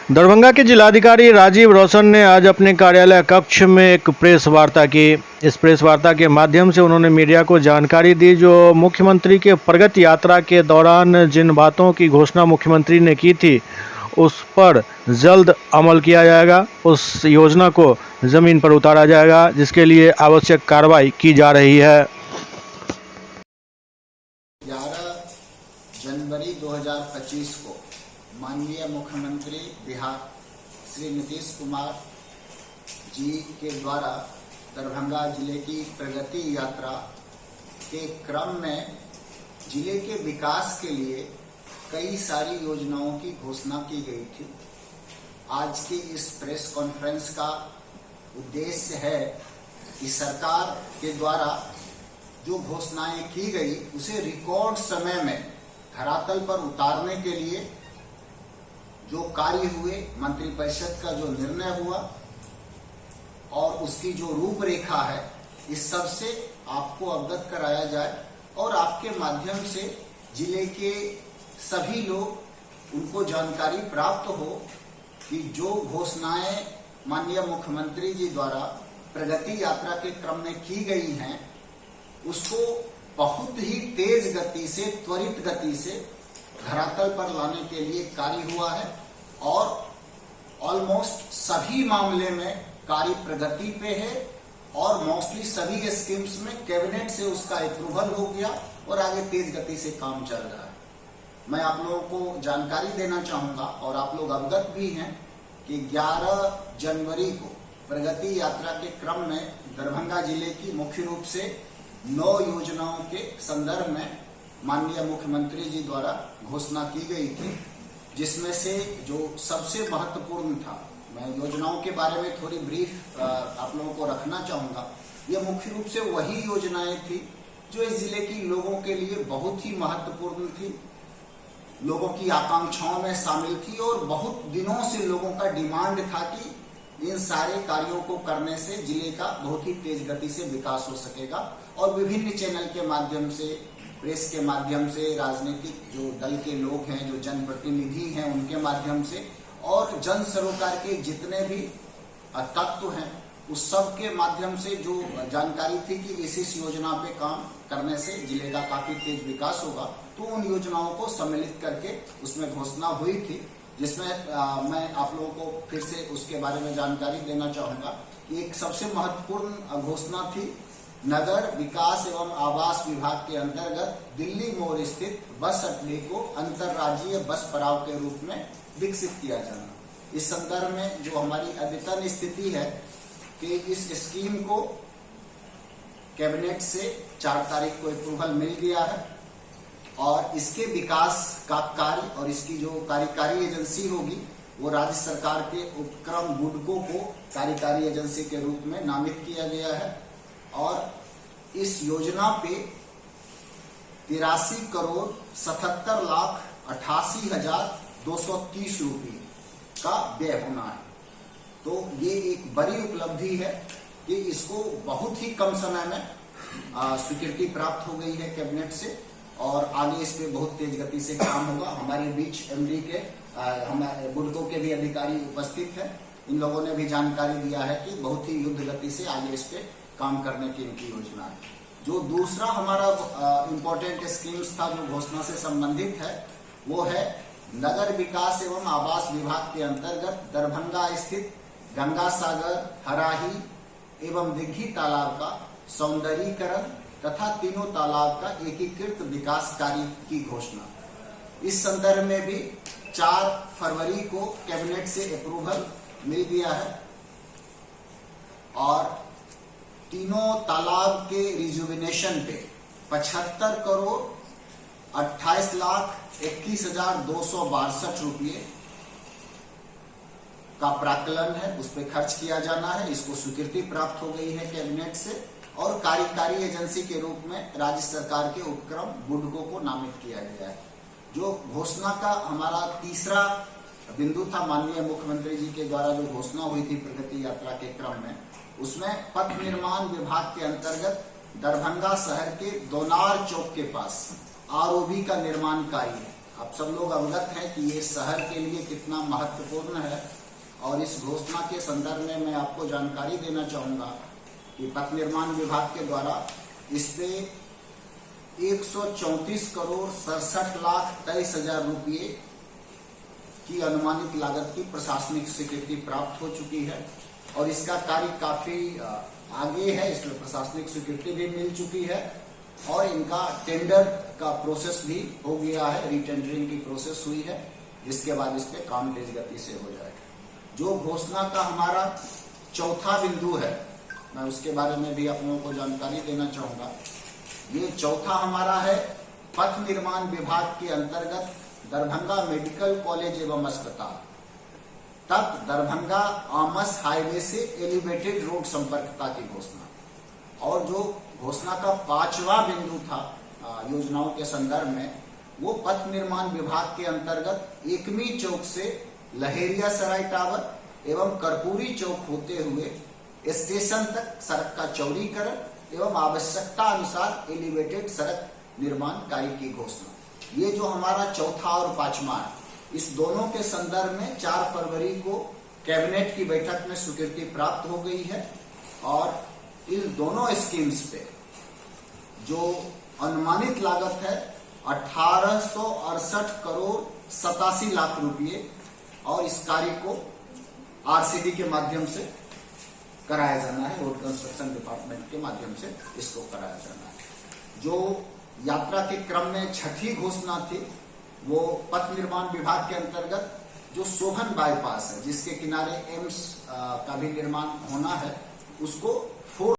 दरभंगा के जिलाधिकारी राजीव रौशन ने आज अपने कार्यालय कक्ष में एक प्रेस वार्ता की। इस प्रेस वार्ता के माध्यम से उन्होंने मीडिया को जानकारी दी जो मुख्यमंत्री के प्रगति यात्रा के दौरान जिन बातों की घोषणा मुख्यमंत्री ने की थी उस पर जल्द अमल किया जाएगा। उस योजना को जमीन पर उतारा जाएगा जिसके लिए आवश्यक कार्रवाई की जा रही है। 11 जनवरी 2025 को माननीय मुख्यमंत्री बिहार श्री नीतीश कुमार जी के द्वारा दरभंगा जिले की प्रगति यात्रा के क्रम में जिले के विकास के लिए कई सारी योजनाओं की घोषणा की गई थी। आज की इस प्रेस कॉन्फ्रेंस का उद्देश्य है कि सरकार के द्वारा जो घोषणाएं की गई उसे रिकॉर्ड समय में धरातल पर उतारने के लिए जो कार्य हुए, मंत्रिपरिषद का जो निर्णय हुआ और उसकी जो रूपरेखा है, इस सब से आपको अवगत कराया जाए और आपके माध्यम से जिले के सभी लोग उनको जानकारी प्राप्त हो कि जो घोषणाएं माननीय मुख्यमंत्री जी द्वारा प्रगति यात्रा के क्रम में की गई हैं उसको बहुत ही तेज गति से, त्वरित गति से धरातल पर लाने के लिए कार्य हुआ है और ऑलमोस्ट सभी मामले में कार्य प्रगति पे है और मोस्टली सभी स्कीम्स में कैबिनेट से उसका अप्रूवल हो गया और आगे तेज गति से काम चल रहा है। मैं आप लोगों को जानकारी देना चाहूंगा और आप लोग अवगत भी हैं कि 11 जनवरी को प्रगति यात्रा के क्रम में दरभंगा जिले की मुख्य रूप से 9 योजनाओं के संदर्भ में माननीय मुख्यमंत्री जी द्वारा घोषणा की गई थी, जिसमें से जो सबसे महत्वपूर्ण था, मैं योजनाओं के बारे में थोड़ी ब्रीफ आप लोगों को रखना चाहूंगा। ये मुख्य रूप से वही योजनाएं थी जो इस जिले की लोगों के लिए बहुत ही महत्वपूर्ण थी, लोगों की आकांक्षाओं में शामिल थी और बहुत दिनों से लोगों का डिमांड था कि इन सारे कार्यों को करने से जिले का बहुत ही तेज गति से विकास हो सकेगा और विभिन्न चैनल के माध्यम से, प्रेस के माध्यम से, राजनीतिक जो दल के लोग हैं, जो जनप्रतिनिधि हैं, उनके माध्यम से और जन सरोकार के जितने भी तत्व हैं उस सब के माध्यम से जो जानकारी थी कि इस योजना पे काम करने से जिले का काफी तेज विकास होगा, तो उन योजनाओं को सम्मिलित करके उसमें घोषणा हुई थी, जिसमें मैं आप लोगों को फिर से उसके बारे में जानकारी देना चाहूंगा। एक सबसे महत्वपूर्ण घोषणा थी नगर विकास एवं आवास विभाग के अंतर्गत दिल्ली मोड़ स्थित बस अड्डे को अंतर्राज्यीय बस पड़ाव के रूप में विकसित किया जाना। इस संदर्भ में जो हमारी अद्यतन स्थिति है कि इस स्कीम को कैबिनेट से 4 तारीख को अप्रूवल मिल गया है और इसके विकास का कार्य और इसकी जो कार्यकारी एजेंसी होगी वो राज्य सरकार के उपक्रम बुडको को कार्यकारी एजेंसी के रूप में नामित किया गया है और इस योजना पे 83 करोड़ 77 लाख 88,230 रुपये का व्यय होना है। तो ये एक बड़ी उपलब्धि है कि इसको बहुत ही कम समय में स्वीकृति प्राप्त हो गई है कैबिनेट से और आगे इस पे बहुत तेज गति से काम होगा। हमारे बीच एमडी के हमारे बुडको के भी अधिकारी उपस्थित हैं। इन लोगों ने भी जानकारी दिया है कि बहुत ही युद्ध गति से आगे इस पे काम करने की इनकी योजना है। जो दूसरा हमारा इम्पोर्टेंट स्कीम्स था जो घोषणा से संबंधित है वो है नगर विकास एवं आवास विभाग के अंतर्गत दरभंगा स्थित गंगा सागर, हराही एवं दिघी तालाब का सौंदर्यीकरण तथा तीनों तालाब का एकीकृत विकास कार्य की घोषणा। इस संदर्भ में भी 4 फरवरी को कैबिनेट से अप्रूवल मिल गया है और तीनों तालाब के रिजुविनेशन पे 75 करोड़ 28 लाख 21,262 रुपये का प्राकलन है, उस पर खर्च किया जाना है। इसको स्वीकृति प्राप्त हो गई है कैबिनेट से और कार्यकारी एजेंसी के रूप में राज्य सरकार के उपक्रम बुडको को नामित किया गया है। जो घोषणा का हमारा तीसरा बिंदु था, माननीय मुख्यमंत्री जी के द्वारा जो घोषणा हुई थी प्रगति यात्रा के क्रम में, उसमें पथ निर्माण विभाग के अंतर्गत दरभंगा शहर के दोनार चौक के पास आरओबी का निर्माण कार्य है। आप सब लोग अवगत हैं कि ये शहर के लिए कितना महत्वपूर्ण है। और इस घोषणा के संदर्भ में मैं आपको जानकारी देना चाहूँगा कि पथ निर्माण विभाग के द्वारा इस पे 134 करोड़ 67 लाख 23 हजार रुपये की अनुमानित लागत की प्रशासनिक स्वीकृति प्राप्त हो चुकी है और इसका कार्य काफी आगे है। इसमें प्रशासनिक स्वीकृति भी मिल चुकी है और इनका टेंडर का प्रोसेस भी हो गया है, रीटेंडरिंग की प्रोसेस हुई है, जिसके बाद इस पे काम तेज गति से हो जाएगा। जो घोषणा का हमारा चौथा बिंदु है, मैं उसके बारे में भी आप लोगों को जानकारी देना चाहूंगा। ये चौथा हमारा है पथ निर्माण विभाग के अंतर्गत दरभंगा मेडिकल कॉलेज एवं अस्पताल तक दरभंगा आमस हाईवे से एलिवेटेड रोड संपर्कता की घोषणा। और जो घोषणा का पांचवा बिंदु था योजनाओं के संदर्भ में, वो पथ निर्माण विभाग के अंतर्गत एकमी चौक से लहेरिया सराय टावर एवं कर्पूरी चौक होते हुए स्टेशन तक सड़क का चौड़ीकरण एवं आवश्यकता अनुसार एलिवेटेड सड़क निर्माण कार्य की घोषणा। ये जो हमारा चौथा और पांचवा है, इस दोनों के संदर्भ में 4 फरवरी को कैबिनेट की बैठक में स्वीकृति प्राप्त हो गई है और इन दोनों स्कीम्स पे जो अनुमानित लागत है 1868 करोड़ 87 लाख रुपये और इस कार्य को आरसीडी के माध्यम से कराया जाना है, रोड कंस्ट्रक्शन डिपार्टमेंट के माध्यम से इसको कराया जाना है। जो यात्रा के क्रम में छठी घोषणा थी, वो पथ निर्माण विभाग के अंतर्गत जो शोभन बाईपास है, जिसके किनारे एम्स का भी निर्माण होना है, उसको